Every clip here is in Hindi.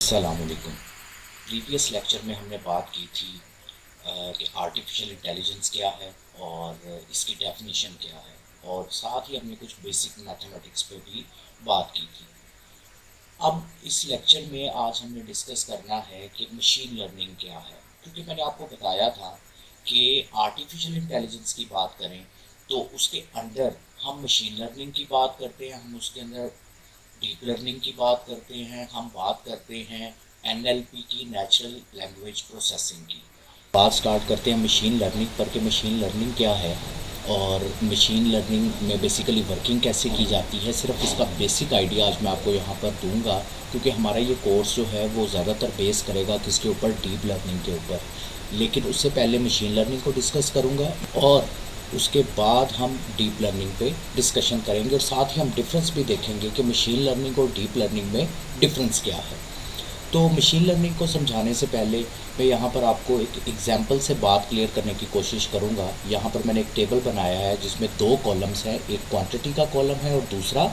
अस्सलामुअलैकुम। प्रीवियस लेक्चर में हमने बात की थी कि आर्टिफिशियल इंटेलिजेंस क्या है और इसकी डेफिनेशन क्या है, और साथ ही हमने कुछ बेसिक मैथमेटिक्स पे भी बात की थी। अब इस लेक्चर में आज हमने डिस्कस करना है कि मशीन लर्निंग क्या है, क्योंकि मैंने आपको बताया था कि आर्टिफिशियल इंटेलिजेंस की बात करें तो उसके अंदर हम मशीन लर्निंग की बात करते हैं, हम उसके अंदर डीप लर्निंग की बात करते हैं, हम बात करते हैं एनएलपी की, नेचुरल लैंग्वेज प्रोसेसिंग की। बात स्टार्ट करते हैं मशीन लर्निंग पर कि मशीन लर्निंग क्या है और मशीन लर्निंग में बेसिकली वर्किंग कैसे की जाती है। सिर्फ इसका बेसिक आइडिया आज मैं आपको यहाँ पर दूंगा, क्योंकि हमारा ये कोर्स जो है वो ज़्यादातर बेस करेगा किसके ऊपर, डीप लर्निंग के ऊपर। लेकिन उससे पहले मशीन लर्निंग को डिस्कस करूँगा और उसके बाद हम डीप लर्निंग पे डिस्कशन करेंगे, और साथ ही हम डिफरेंस भी देखेंगे कि मशीन लर्निंग और डीप लर्निंग में डिफरेंस क्या है। तो मशीन लर्निंग को समझाने से पहले मैं यहाँ पर आपको एक एग्जांपल से बात क्लियर करने की कोशिश करूँगा। यहाँ पर मैंने एक टेबल बनाया है जिसमें दो कॉलम्स हैं, एक क्वांटिटी का कॉलम है और दूसरा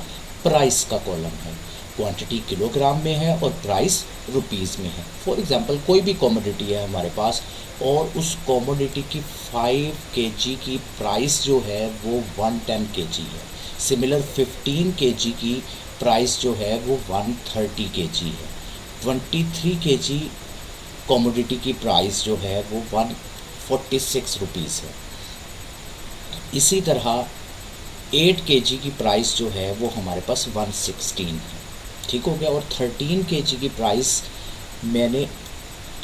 प्राइस का कॉलम है। क्वांटिटी किलोग्राम में है और प्राइस रुपीज़ में है। फॉर एग्जांपल कोई भी कॉमोडिटी है हमारे पास और उस कॉमोडिटी की 5 केजी की प्राइस जो है वो 110 केजी है। सिमिलर 15 केजी की प्राइस जो है वो 130 केजी है। 23 केजी कॉमोडिटी की प्राइस जो है वो 146 रुपीज़ है। इसी तरह 8 केजी की प्राइस जो है वो हमारे पास 116 है। ठीक हो गया। और 13 केजी की प्राइस मैंने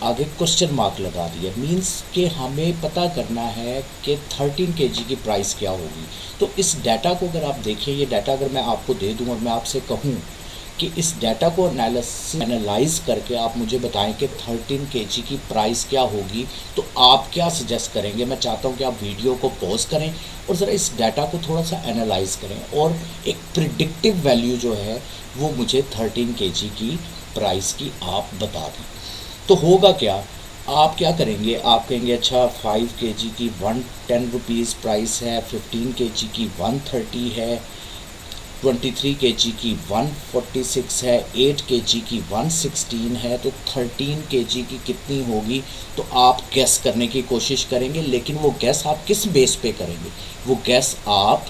आगे क्वेश्चन मार्क लगा दिया, मींस कि हमें पता करना है कि 13 केजी की प्राइस क्या होगी। तो इस डाटा को अगर आप देखें, ये डाटा अगर मैं आपको दे दूं और मैं आपसे कहूं कि इस डाटा को एनालाइज करके आप मुझे बताएं कि 13 केजी की प्राइस क्या होगी, तो आप क्या सजेस्ट करेंगे। मैं चाहता हूं कि आप वीडियो को पॉज करें और ज़रा इस डाटा को थोड़ा सा एनालाइज करें और एक प्रिडिक्टिव वैल्यू जो है वो मुझे 13 केजी की प्राइस की आप बता दें। तो होगा क्या, आप क्या करेंगे, आप कहेंगे अच्छा 5 केजी की 110 रुपीज़ प्राइस है, 15 केजी की 130 है, 23 केजी की 146 है, 8 केजी की 116 है, तो 13 केजी की कितनी होगी। तो आप गैस करने की कोशिश करेंगे, लेकिन वो गैस आप किस बेस पे करेंगे, वो गैस आप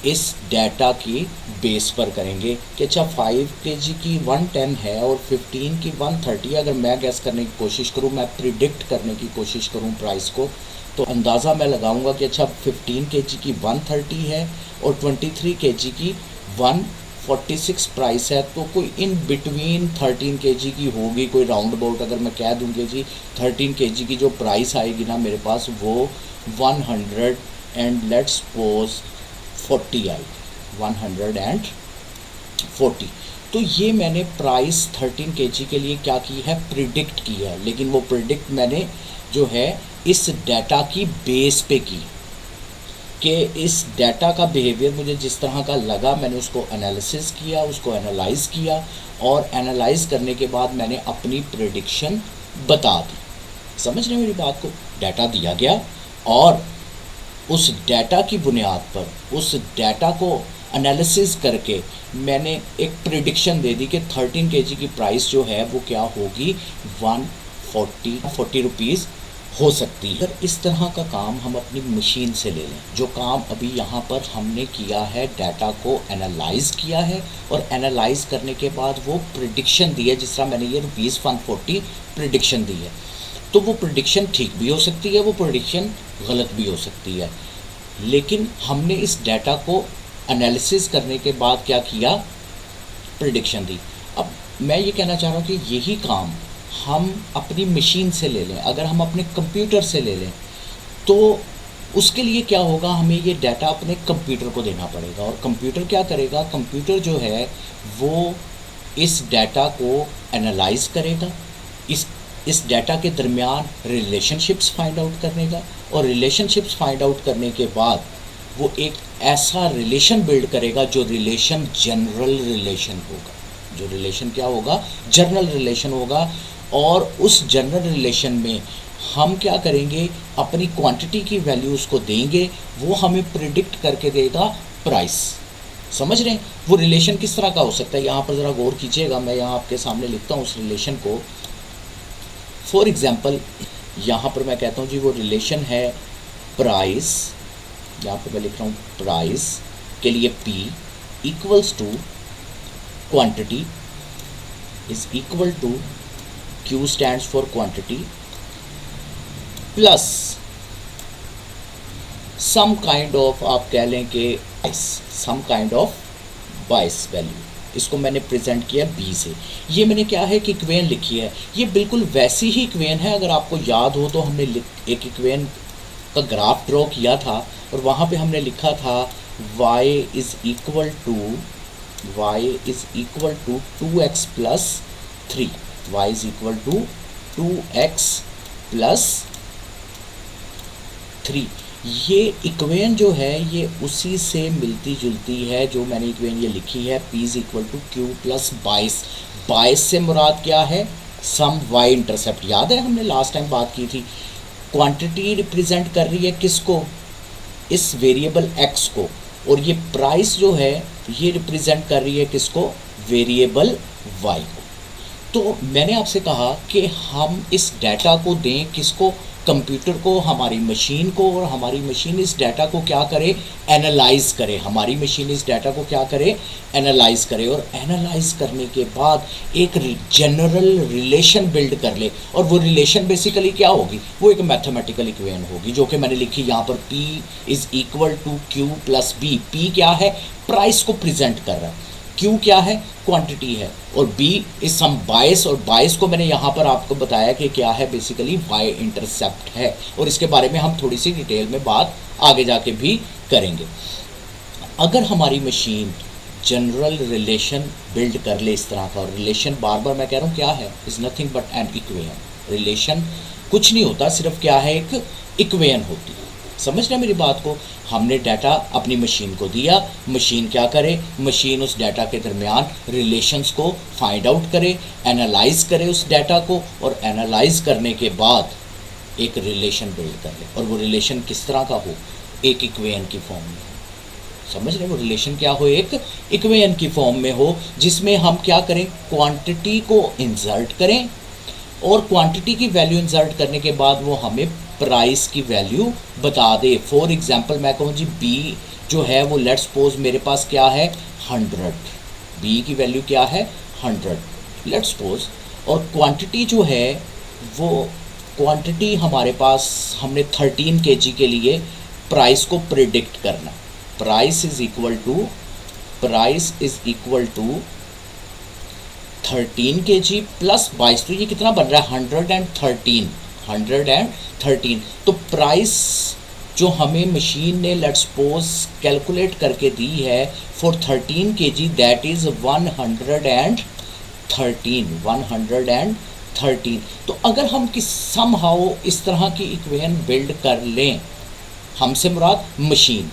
इस डाटा की बेस पर करेंगे कि अच्छा 5 केजी की 110 है और 15 की 130। अगर मैं गैस करने की कोशिश करूं, मैं प्रिडिक्ट करने की कोशिश करूं प्राइस को, तो अंदाज़ा मैं लगाऊंगा कि अच्छा 15 केजी की 130 है और 23 केजी की 146 प्राइस है, तो कोई इन बिटवीन 13 केजी की होगी, कोई राउंड अबाउट। अगर मैं कह दूँगी जी 13 केजी की जो प्राइस आएगी ना मेरे पास वो 100 एंड लेट्स सपोज 40 आई, 140। तो ये मैंने प्राइस 13 केजी के लिए क्या की है, प्रिडिक्ट की है। लेकिन वो प्रिडिक्ट मैंने जो है इस डाटा की बेस पे की, कि इस डाटा का बिहेवियर मुझे जिस तरह का लगा मैंने उसको एनालिसिस किया, उसको एनालाइज किया, और एनालाइज करने के बाद मैंने अपनी प्रिडिक्शन बता दी। समझ रहे हैं मेरी बात को। डाटा दिया गया और उस डाटा की बुनियाद पर, उस डाटा को एनालिसिस करके मैंने एक प्रिडिक्शन दे दी कि 13 केजी की प्राइस जो है वो क्या होगी, 140 रुपीज़ हो सकती है। अगर इस तरह का काम हम अपनी मशीन से ले लें, जो काम अभी यहाँ पर हमने किया है, डाटा को एनालाइज किया है और एनालाइज करने के बाद वो प्रिडिक्शन दी है, जिस तरह मैंने ये रुपीज़ 140 प्रिडिक्शन दी है, तो वो प्रिडिक्शन ठीक भी हो सकती है, वो प्रिडिक्शन गलत भी हो सकती है। लेकिन हमने इस डाटा को एनालिसिस करने के बाद क्या किया, प्रिडिक्शन दी। अब मैं ये कहना चाह रहा हूँ कि यही काम हम अपनी मशीन से ले लें, अगर हम अपने कंप्यूटर से ले लें, तो उसके लिए क्या होगा, हमें ये डाटा अपने कंप्यूटर को देना पड़ेगा। और कंप्यूटर क्या करेगा, कंप्यूटर जो है वो इस डाटा को एनालाइज करेगा, इस डाटा के दरमियान रिलेशनशिप्स फाइंड आउट करेगा, और रिलेशनशिप्स फाइंड आउट करने के बाद वो एक ऐसा रिलेशन बिल्ड करेगा जो रिलेशन जनरल रिलेशन होगा। जो रिलेशन क्या होगा, जनरल रिलेशन होगा। और उस जनरल रिलेशन में हम क्या करेंगे, अपनी क्वांटिटी की वैल्यू उसको देंगे, वो हमें प्रिडिक्ट करके देगा प्राइस। समझ रहे हैं वो रिलेशन किस तरह का हो सकता है? यहाँ पर ज़रा गौर कीजिएगा, मैं यहाँ आपके सामने लिखता हूँ उस रिलेशन को। फॉर एग्ज़ाम्पल यहाँ पर मैं कहता हूँ जी वो रिलेशन है प्राइस, यहाँ पर मैं लिख रहा हूँ प्राइस के लिए P equals to quantity is equal to Q stands for quantity plus some kind of, आप कह लें कि some kind of bias value. इसको मैंने प्रेजेंट किया बी से। ये मैंने क्या है कि इक्वेशन लिखी है, ये बिल्कुल वैसी ही इक्वेशन है। अगर आपको याद हो तो हमने एक इक्वेशन का ग्राफ ड्रॉ किया था और वहाँ पे हमने लिखा था y is equal to 2x plus 3, y is equal to 2x plus 3। ये इक्वेशन जो है ये उसी से मिलती जुलती है जो मैंने इक्वेशन ये लिखी है, p is equal to Q plus 22 से मुराद क्या है? Some y intercept. याद है हमने लास्ट टाइम बात की थी, क्वांटिटी रिप्रेजेंट कर रही है किसको? इस वेरिएबल x को, और ये प्राइस जो है ये रिप्रेजेंट कर रही है किसको? वेरिएबल y को। तो मैंने आपसे कहा कि हम इस डाटा को दें किसको? कंप्यूटर को, हमारी मशीन को, और हमारी मशीन इस डाटा को क्या करे? एनालाइज करे। हमारी मशीन इस डाटा को क्या करे? एनालाइज करे, और एनालाइज करने के बाद एक जनरल रिलेशन बिल्ड कर ले। और वो रिलेशन बेसिकली क्या होगी? वो एक मैथमेटिकल इक्वेशन होगी जो कि मैंने लिखी यहाँ पर, P is equal to Q plus B। P क्या है? प्राइस को प्रेजेंट कर रहा है, Q क्या है? क्वांटिटी है, और B इज सम बायस, और बायस को मैंने यहाँ पर आपको बताया कि क्या है? बेसिकली y इंटरसेप्ट है, और इसके बारे में हम थोड़ी सी डिटेल में बात आगे जाके भी करेंगे। अगर हमारी मशीन जनरल रिलेशन बिल्ड कर ले इस तरह का, और रिलेशन बार बार मैं कह रहा हूँ क्या है? Is nothing but an equation. Relation कुछ नहीं होता, सिर्फ क्या है? एक इक्वेशन होती है। समझ रहे मेरी बात को? हमने डाटा अपनी मशीन को दिया, मशीन क्या करे? मशीन उस डाटा के दरमियान रिलेशंस को फाइंड आउट करे, एनालाइज करे उस डाटा को, और एनालाइज करने के बाद एक रिलेशन बिल्ड कर ले। और वो रिलेशन किस तरह का हो? एक इक्वेशन की फॉर्म में हो। समझ रहे? वो रिलेशन क्या हो? एक इक्वेशन की फॉर्म में हो, जिसमें हम क्या करें? क्वांटिटी को इंसर्ट करें, और क्वांटिटी की वैल्यू इंसर्ट करने के बाद वो हमें प्राइस की वैल्यू बता दे। फॉर एग्जांपल मैं कहूँ जी B जो है वो लेट्स सपोज मेरे पास क्या है? 100। B की वैल्यू क्या है? 100 लेट्स सपोज। और क्वांटिटी जो है वो क्वांटिटी हमारे पास, हमने 13 kg के लिए प्राइस को प्रिडिक्ट करना। Price is equal to 13 kg plus 22, तो ये कितना बन रहा है? 113। तो प्राइस जो हमें मशीन ने लेट्स सपोज कैलकुलेट करके दी है फॉर 13 kg, दैट इज़ 113। तो अगर हम समहाउ इस तरह की इक्वेशन बिल्ड कर लें, हमसे मुराद मशीन,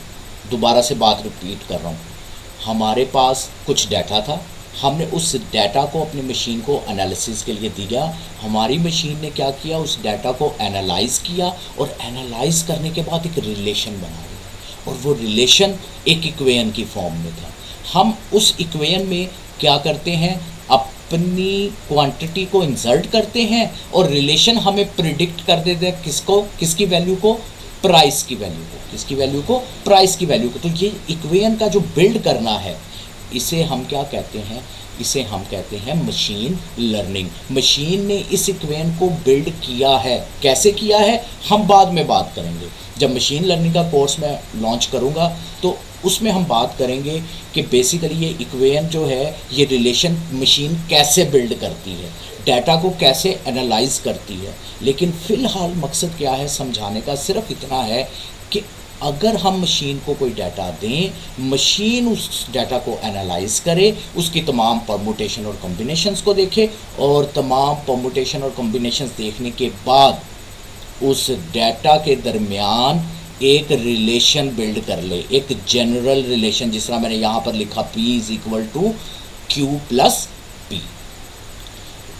दोबारा से बात रिपीट कर रहा हूँ, हमारे पास कुछ डाटा था, हमने उस डाटा को अपनी मशीन को एनालिसिस के लिए दिया। हमारी मशीन ने क्या किया? उस डाटा को एनालाइज किया, और एनालाइज करने के बाद एक रिलेशन बना लिया, और वो रिलेशन एक इक्वेशन की फॉर्म में था। हम उस इक्वेशन में क्या करते हैं? अपनी क्वांटिटी को इंसर्ट करते हैं, और रिलेशन हमें प्रिडिक्ट कर देते हैं किसको? किसकी वैल्यू को? प्राइस की वैल्यू को। किसकी वैल्यू को? प्राइस की वैल्यू को। तो ये इक्वेशन का जो बिल्ड करना है, इसे हम क्या कहते हैं? इसे हम कहते हैं मशीन लर्निंग। मशीन ने इस इक्वेशन को बिल्ड किया है। कैसे किया है हम बाद में बात करेंगे। जब मशीन लर्निंग का कोर्स मैं लॉन्च करूंगा तो उसमें हम बात करेंगे कि बेसिकली ये इक्वेशन जो है ये रिलेशन मशीन कैसे बिल्ड करती है, डाटा को कैसे एनालाइज करती है। लेकिन फ़िलहाल मकसद क्या है समझाने का? सिर्फ इतना है कि अगर हम मशीन को कोई डाटा दें, मशीन उस डाटा को एनालाइज करे, उसकी तमाम परमुटेशन और कॉम्बिनेशंस को देखे, और तमाम परमुटेशन और कॉम्बिनेशंस देखने के बाद उस डाटा के दरमियान एक रिलेशन बिल्ड कर ले, एक जनरल रिलेशन, जिस तरह मैंने यहाँ पर लिखा P is equal to Q plus P।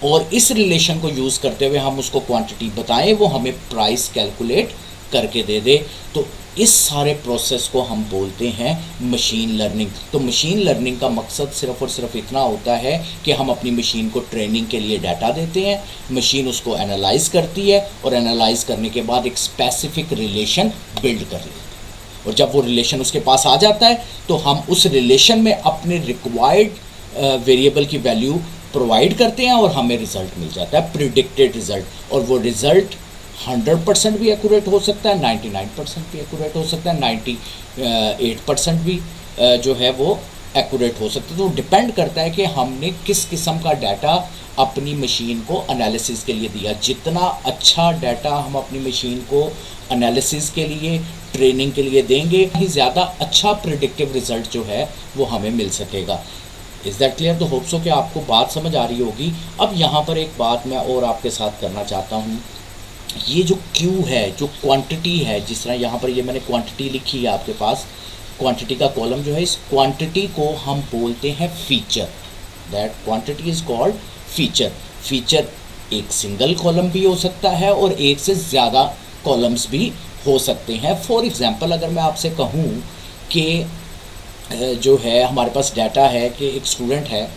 और इस रिलेशन को यूज़ करते हुए हम उसको क्वांटिटी बताएं, वो हमें प्राइस कैलकुलेट करके दे दे, तो इस सारे प्रोसेस को हम बोलते हैं मशीन लर्निंग। तो मशीन लर्निंग का मकसद सिर्फ और सिर्फ इतना होता है कि हम अपनी मशीन को ट्रेनिंग के लिए डाटा देते हैं, मशीन उसको एनालाइज करती है और एनालाइज करने के बाद एक स्पेसिफिक रिलेशन बिल्ड कर लेती है, और जब वो रिलेशन उसके पास आ जाता है तो हम उस रिलेशन में अपने रिक्वायर्ड वेरिएबल की वैल्यू प्रोवाइड करते हैं और हमें रिज़ल्ट मिल जाता है, प्रिडिक्टेड रिज़ल्ट। और वो रिज़ल्ट 100% भी एक्यूरेट हो सकता है, 99% भी एक्यूरेट हो सकता है, 98% भी जो है वो एक्यूरेट हो सकता है। तो डिपेंड करता है कि हमने किस किस्म का डाटा अपनी मशीन को एनालिसिस के लिए दिया। जितना अच्छा डाटा हम अपनी मशीन को एनालिसिस के लिए, ट्रेनिंग के लिए देंगे, ही ज़्यादा अच्छा प्रिडिक्टिव रिज़ल्ट जो है वो हमें मिल सकेगा। Is that clear? तो होप सो कि आपको बात समझ आ रही होगी। अब यहाँ पर एक बात मैं और आपके साथ करना चाहता हूँ। ये जो क्यू है, जो क्वांटिटी है, जिस तरह यहाँ पर ये मैंने क्वांटिटी लिखी है आपके पास, क्वांटिटी का कॉलम जो है, इस क्वांटिटी को हम बोलते हैं feature. That quantity is called feature. Feature एक सिंगल कॉलम भी हो सकता है और एक से ज़्यादा कॉलम्स भी हो सकते हैं। फॉर एग्ज़ाम्पल, अगर मैं आपसे कहूँ कि जो है हमारे पास डाटा है कि एक स्टूडेंट है,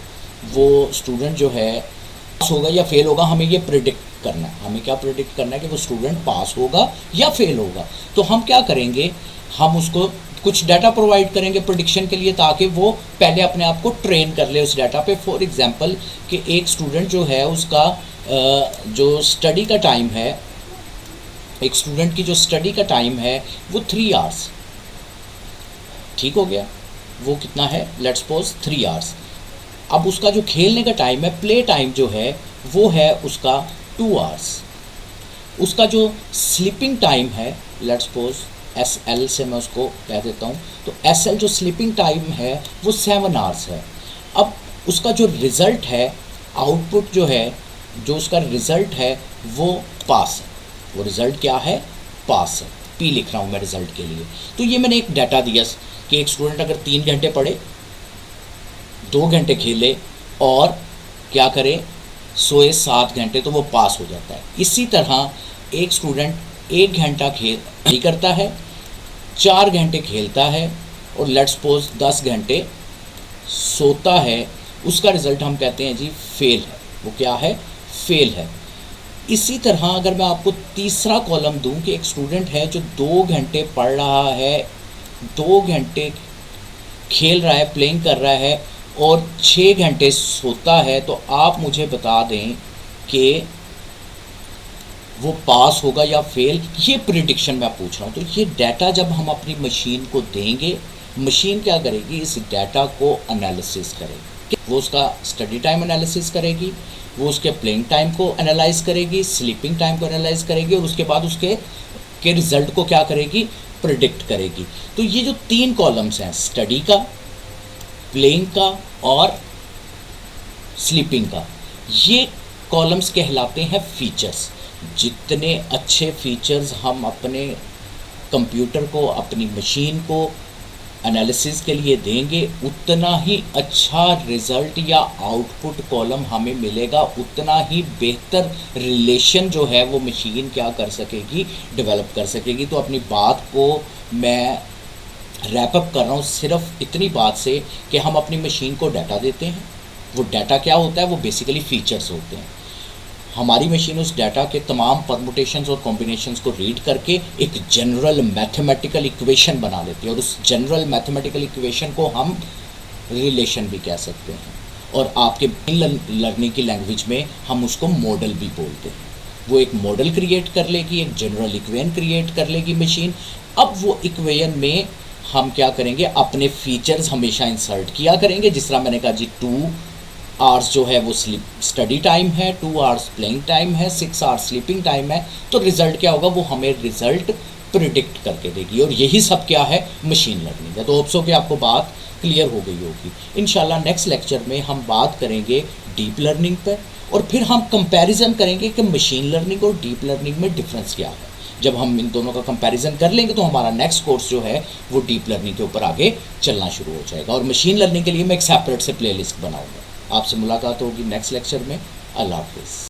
वो स्टूडेंट जो है पास होगा या फेल होगा, हमें ये प्रिडिक्ट करना है। हमें क्या प्रिडिक्ट करना है कि वो स्टूडेंट पास होगा या फेल होगा। तो हम क्या करेंगे, हम उसको कुछ डाटा प्रोवाइड करेंगे प्रिडिक्शन के लिए, ताकि वो पहले अपने आप को ट्रेन कर ले उस डाटा पे। फॉर एग्जांपल कि एक स्टूडेंट जो है उसका जो स्टडी का टाइम है, एक स्टूडेंट की जो स्टडी का टाइम है वो 3 आवर्स, ठीक हो गया। वो कितना है, लेट्स सपोज 3 आवर्स। अब उसका जो खेलने का टाइम है, प्ले टाइम जो है, वो है उसका 2 आवर्स। उसका जो स्लीपिंग टाइम है, लेट्स सपोज SL से मैं उसको कह देता हूँ, तो SL जो स्लीपिंग टाइम है वो 7 आवर्स है। अब उसका जो रिज़ल्ट है, आउटपुट जो है, जो उसका रिज़ल्ट है वो पास है। वो रिज़ल्ट क्या है, पास है। P लिख रहा हूँ मैं रिज़ल्ट के लिए। तो ये मैंने एक डाटा दिया कि एक स्टूडेंट अगर 3 घंटे पढ़े, 2 घंटे खेले और क्या करे, सोए 7 घंटे, तो वो पास हो जाता है। इसी तरह एक स्टूडेंट 1 घंटा खेल करता है, 4 घंटे खेलता है और लेट्स सपोज 10 घंटे सोता है, उसका रिज़ल्ट हम कहते हैं जी फेल है। वो क्या है, फेल है। इसी तरह अगर मैं आपको तीसरा कॉलम दूं कि एक स्टूडेंट है जो 2 घंटे पढ़ रहा है, 2 घंटे खेल रहा है, प्लेइंग कर रहा है और 6 घंटे सोता है, तो आप मुझे बता दें कि वो पास होगा या फेल। ये प्रिडिक्शन मैं पूछ रहा हूँ। तो ये डाटा जब हम अपनी मशीन को देंगे, मशीन क्या करेगी, इस डाटा को एनालिसिस करेगी। वो उसका स्टडी टाइम एनालिसिस करेगी, वो उसके प्लेइंग टाइम को एनालाइज करेगी, स्लीपिंग टाइम को एनालाइज करेगी और उसके बाद उसके रिज़ल्ट को क्या करेगी, प्रिडिक्ट करेगी। तो ये जो 3 कॉलम्स हैं, स्टडी का, प्लेइंग का और स्लीपिंग का, ये कॉलम्स कहलाते हैं फीचर्स। जितने अच्छे फीचर्स हम अपने कंप्यूटर को, अपनी मशीन को एनालिसिस के लिए देंगे, उतना ही अच्छा रिज़ल्ट या आउटपुट कॉलम हमें मिलेगा, उतना ही बेहतर रिलेशन जो है वो मशीन क्या कर सकेगी, डेवलप कर सकेगी। तो अपनी बात को मैं रैप अप कर रहा हूँ सिर्फ इतनी बात से कि हम अपनी मशीन को डाटा देते हैं। वो डाटा क्या होता है, वो बेसिकली फ़ीचर्स होते हैं। हमारी मशीन उस डाटा के तमाम परमुटेशंस और कॉम्बिनेशंस को रीड करके एक जनरल मैथमेटिकल इक्वेशन बना लेती है, और उस जनरल मैथमेटिकल इक्वेशन को हम रिलेशन भी कह सकते हैं, और आपके लर्निंग की लैंग्वेज में हम उसको मॉडल भी बोलते हैं। वो एक मॉडल क्रिएट कर लेगी, एक जनरल इक्वेशन क्रिएट कर लेगी मशीन। अब वो इक्वेशन में हम क्या करेंगे, अपने फीचर्स हमेशा इंसर्ट किया करेंगे। जिस तरह मैंने कहा जी 2 आवर्स जो है वो स्टडी टाइम है, 2 आवर्स प्लेइंग टाइम है, 6 आवर्स स्लीपिंग टाइम है। तो रिज़ल्ट क्या होगा, वो हमें रिज़ल्ट प्रिडिक्ट करके देगी, और यही सब क्या है, मशीन लर्निंग है। तो होप सो कि आपको बात क्लियर हो गई होगी। इंशाल्लाह नेक्स्ट लेक्चर में हम बात करेंगे डीप लर्निंग पर, और फिर हम कंपैरिजन करेंगे कि मशीन लर्निंग और डीप लर्निंग में डिफरेंस क्या है। जब हम इन दोनों का कंपैरिजन कर लेंगे तो हमारा नेक्स्ट कोर्स जो है वो डीप लर्निंग के ऊपर आगे चलना शुरू हो जाएगा, और मशीन लर्निंग के लिए मैं एक सेपरेट से प्लेलिस्ट बनाऊंगा। आपसे मुलाकात होगी नेक्स्ट लेक्चर में। अल्लाह हाफिज़।